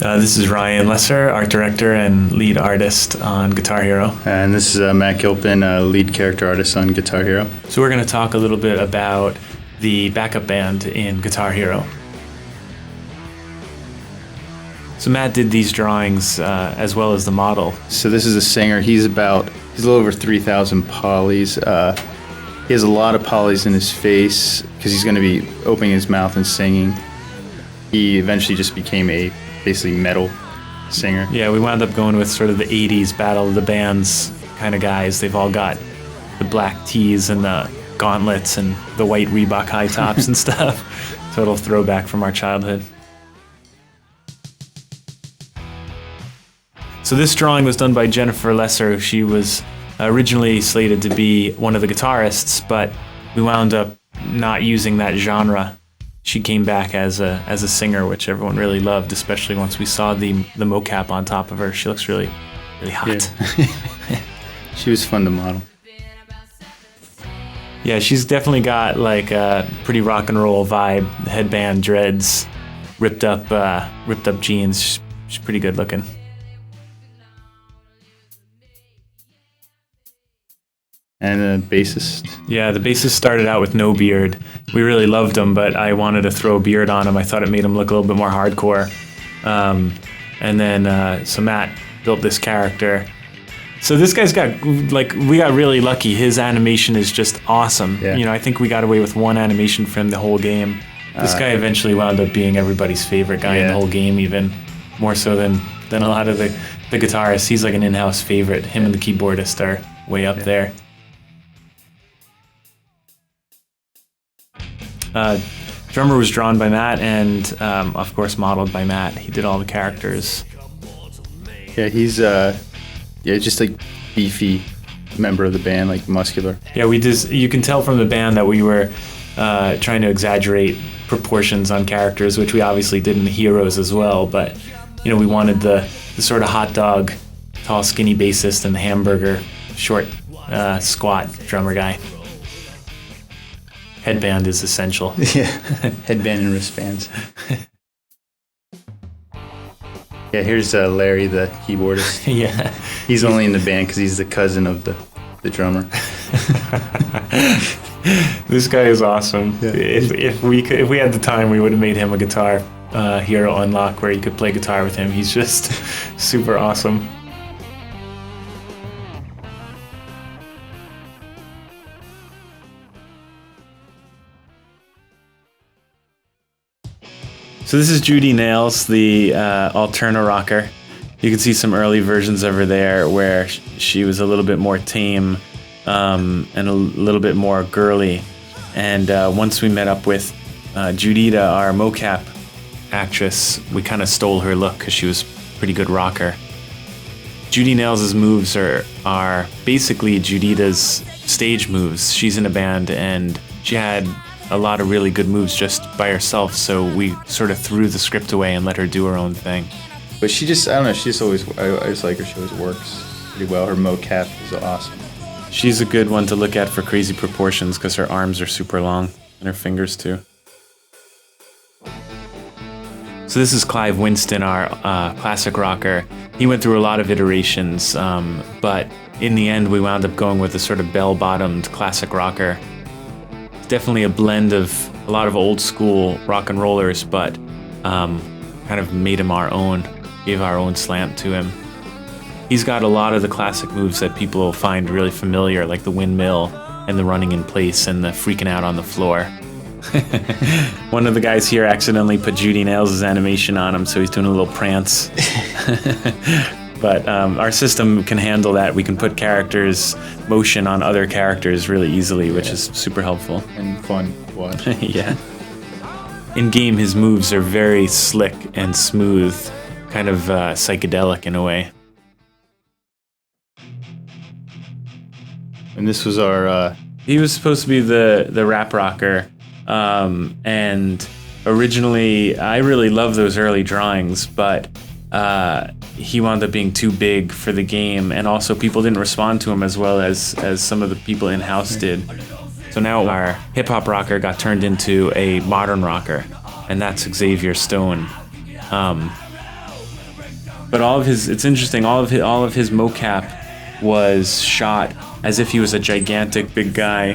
This is Ryan Lesser, art director and lead artist on Guitar Hero. And this is Matt Gilpin, lead character artist on Guitar Hero. So we're going to talk a little bit about the backup band in Guitar Hero. So Matt did these drawings as well as the model. So this is a singer. He's a little over 3,000 polys. He has a lot of polys in his face because he's going to be opening his mouth and singing. He eventually just became a basically metal singer. Yeah, we wound up going with sort of the 80s Battle of the Bands kind of guys. They've all got the black tees and the gauntlets and the white Reebok high tops and stuff. Total throwback from our childhood. So this drawing was done by Jennifer Lesser. She was originally slated to be one of the guitarists, but we wound up not using that genre. She came back as a singer, which everyone really loved, especially once we saw the mocap on top of her. She looks really, really hot. Yeah. She was fun to model. Yeah, she's definitely got like a pretty rock and roll vibe. Headband, dreads, ripped up jeans. She's pretty good looking. And the bassist. Yeah, the bassist started out with no beard. We really loved him, but I wanted to throw a beard on him. I thought it made him look a little bit more hardcore. And then so Matt built this character. So this guy's got, like, we got really lucky. His animation is just awesome. Yeah. You know, I think we got away with one animation from the whole game. This guy eventually wound up being everybody's favorite guy in the whole game, even more so than a lot of the guitarists. He's like an in-house favorite. Him and the keyboardist are way up there. Drummer was drawn by Matt and, of course, modeled by Matt. He did all the characters. Yeah, he's just like beefy member of the band, like muscular. Yeah, you can tell from the band that we were trying to exaggerate proportions on characters, which we obviously did in the Heroes as well. But you know, we wanted the sort of hot dog, tall, skinny bassist and the hamburger, short, squat drummer guy. Headband is essential. Yeah, headband and wristbands. Yeah, here's Larry, the keyboardist. Yeah, he's only in the band because he's the cousin of the drummer. This guy is awesome. Yeah. If we had the time, we would have made him a Guitar Hero Unlock where you could play guitar with him. He's just super awesome. So this is Judy Nails, the Alterna rocker. You can see some early versions of her there where she was a little bit more tame and a little bit more girly. And once we met up with Judita, our mocap actress, we kind of stole her look because she was a pretty good rocker. Judy Nails' moves are basically Judita's stage moves. She's in a band and she had a lot of really good moves just by herself, so we sort of threw the script away and let her do her own thing. But she just, I don't know, I just like her, she always works pretty well. Her mocap is awesome. She's a good one to look at for crazy proportions because her arms are super long, and her fingers too. So this is Clive Winston, our classic rocker. He went through a lot of iterations, but in the end we wound up going with a sort of bell-bottomed classic rocker. Definitely a blend of a lot of old school rock and rollers, but kind of made him our own, gave our own slant to him. He's got a lot of the classic moves that people will find really familiar, like the windmill and the running in place and the freaking out on the floor. One of the guys here accidentally put Judy Nails' animation on him, so he's doing a little prance. But our system can handle that. We can put characters' motion on other characters really easily, which is super helpful. And fun to watch. Yeah. In-game, his moves are very slick and smooth, kind of psychedelic in a way. And this was our... He was supposed to be the rap rocker, and originally, I really loved those early drawings, but he wound up being too big for the game, and also people didn't respond to him as well as some of the people in-house did. So now our hip-hop rocker got turned into a modern rocker, and that's Xavier Stone. But it's interesting, all of his mocap was shot as if he was a gigantic big guy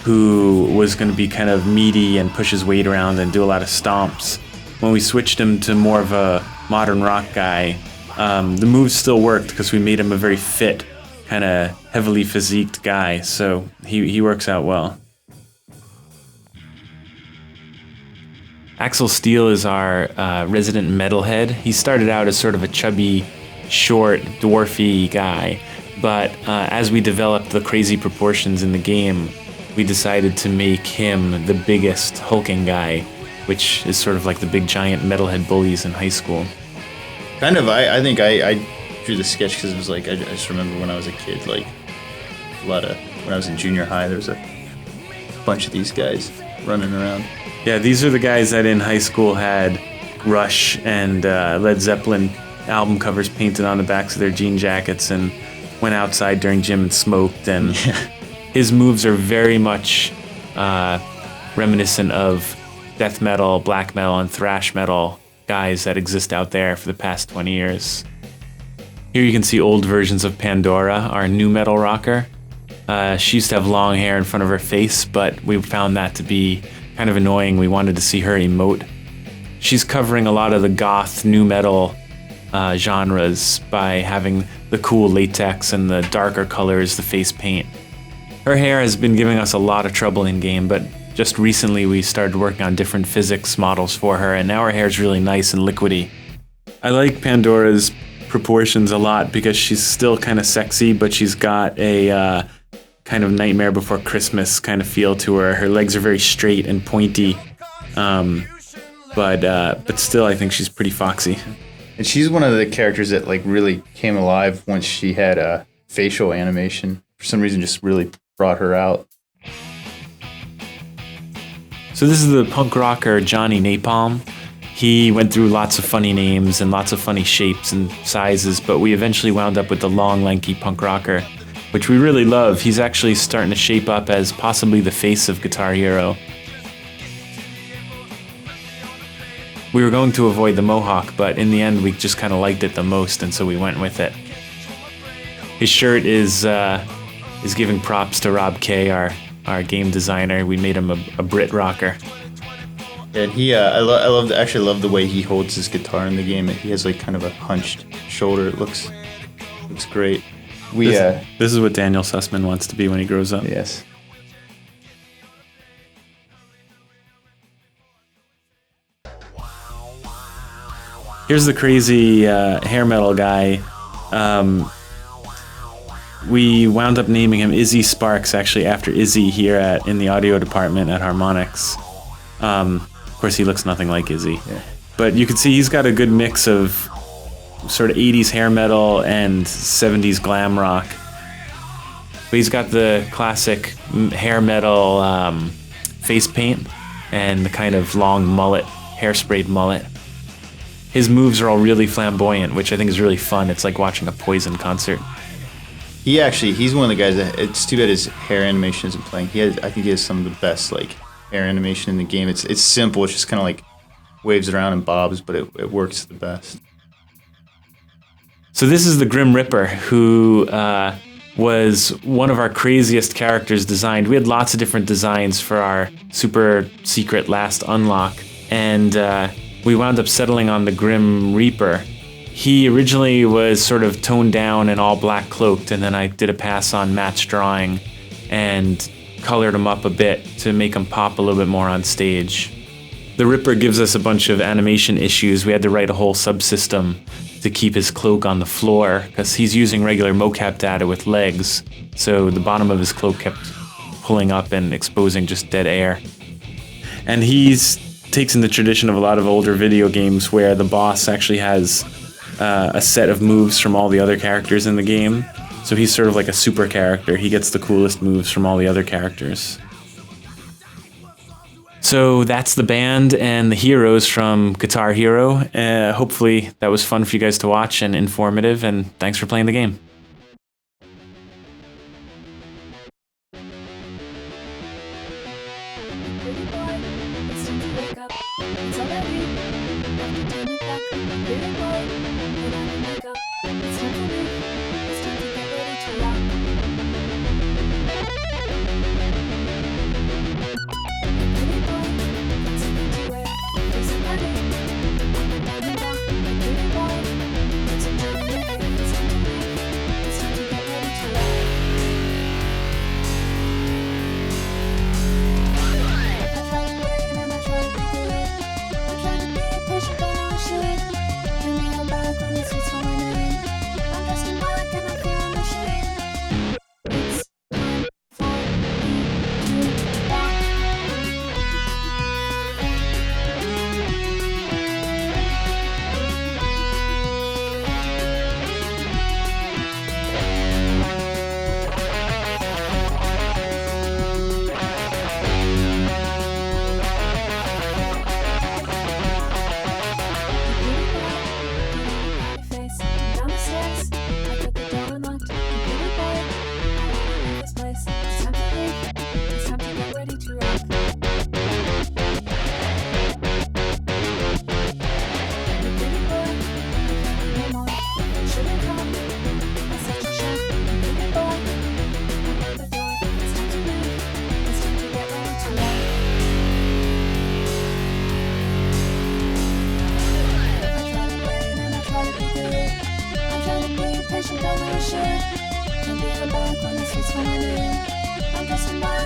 who was going to be kind of meaty and push his weight around and do a lot of stomps. When we switched him to more of a modern rock guy, the moves still worked because we made him a very fit, kind of heavily physiqued guy, so he works out well. Axel Steele is our resident metalhead. He started out as sort of a chubby, short, dwarfy guy, but as we developed the crazy proportions in the game, we decided to make him the biggest hulking guy, which is sort of like the big giant metalhead bullies in high school. Kind of, I think I drew the sketch because it was like, I just remember when I was a kid, like when I was in junior high, there was a bunch of these guys running around. Yeah, these are the guys that in high school had Rush and Led Zeppelin album covers painted on the backs of their jean jackets and went outside during gym and smoked, and his moves are very much reminiscent of death metal, black metal, and thrash metal guys that exist out there for the past 20 years. Here you can see old versions of Pandora, our new metal rocker. She used to have long hair in front of her face, but we found that to be kind of annoying. We wanted to see her emote. She's covering a lot of the goth new metal genres by having the cool latex and the darker colors, the face paint. Her hair has been giving us a lot of trouble in game, but just recently we started working on different physics models for her, and now her hair is really nice and liquidy. I like Pandora's proportions a lot because she's still kind of sexy, but she's got a kind of Nightmare Before Christmas kind of feel to her. Her legs are very straight and pointy, but still I think she's pretty foxy. And she's one of the characters that like really came alive once she had a facial animation. For some reason, just really brought her out. So this is the punk rocker Johnny Napalm. He went through lots of funny names and lots of funny shapes and sizes, but we eventually wound up with the long, lanky punk rocker, which we really love. He's actually starting to shape up as possibly the face of Guitar Hero. We were going to avoid the mohawk, but in the end we just kind of liked it the most, and so we went with it. His shirt is giving props to Rob Kay, our game designer. We made him a Brit rocker. And he, I love the way he holds his guitar in the game. He has like kind of a hunched shoulder. It looks great. This is what Daniel Sussman wants to be when he grows up. Yes. Here's the crazy hair metal guy. We wound up naming him Izzy Sparks, actually after Izzy here in the audio department at Harmonix. Of course, he looks nothing like Izzy. Yeah. But you can see he's got a good mix of sort of 80s hair metal and 70s glam rock. But he's got the classic hair metal face paint and the kind of long mullet, hairsprayed mullet. His moves are all really flamboyant, which I think is really fun. It's like watching a Poison concert. He's one of the guys that, it's too bad his hair animation isn't playing. I think he has some of the best like hair animation in the game. It's simple. It's just kind of like waves around and bobs, but it works the best. So this is the Grim Ripper, who was one of our craziest characters designed. We had lots of different designs for our super secret last unlock, and we wound up settling on the Grim Reaper. He originally was sort of toned down and all black cloaked, and then I did a pass on Matt's drawing and colored him up a bit to make him pop a little bit more on stage. The Ripper gives us a bunch of animation issues. We had to write a whole subsystem to keep his cloak on the floor because he's using regular mocap data with legs, so the bottom of his cloak kept pulling up and exposing just dead air. And takes in the tradition of a lot of older video games where the boss actually has a set of moves from all the other characters in the game. So he's sort of like a super character. He gets the coolest moves from all the other characters. So that's the band and the heroes from Guitar Hero. Hopefully that was fun for you guys to watch and informative, and thanks for playing the game. Pretty boy, it's time to wake up. It's already after 10 o'clock. Pretty boy, put on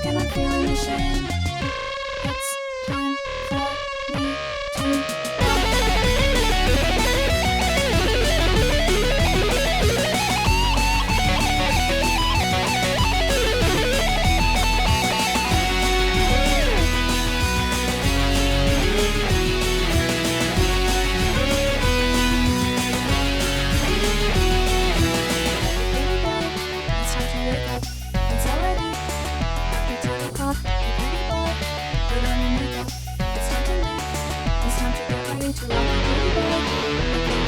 back and I'm feeling ashamed. It's time for me to It's time to wake up. It's already after 10 o'clock. Hey, baby boy, put on your makeup. It's time to leave. It's time to get ready to rock, baby boy.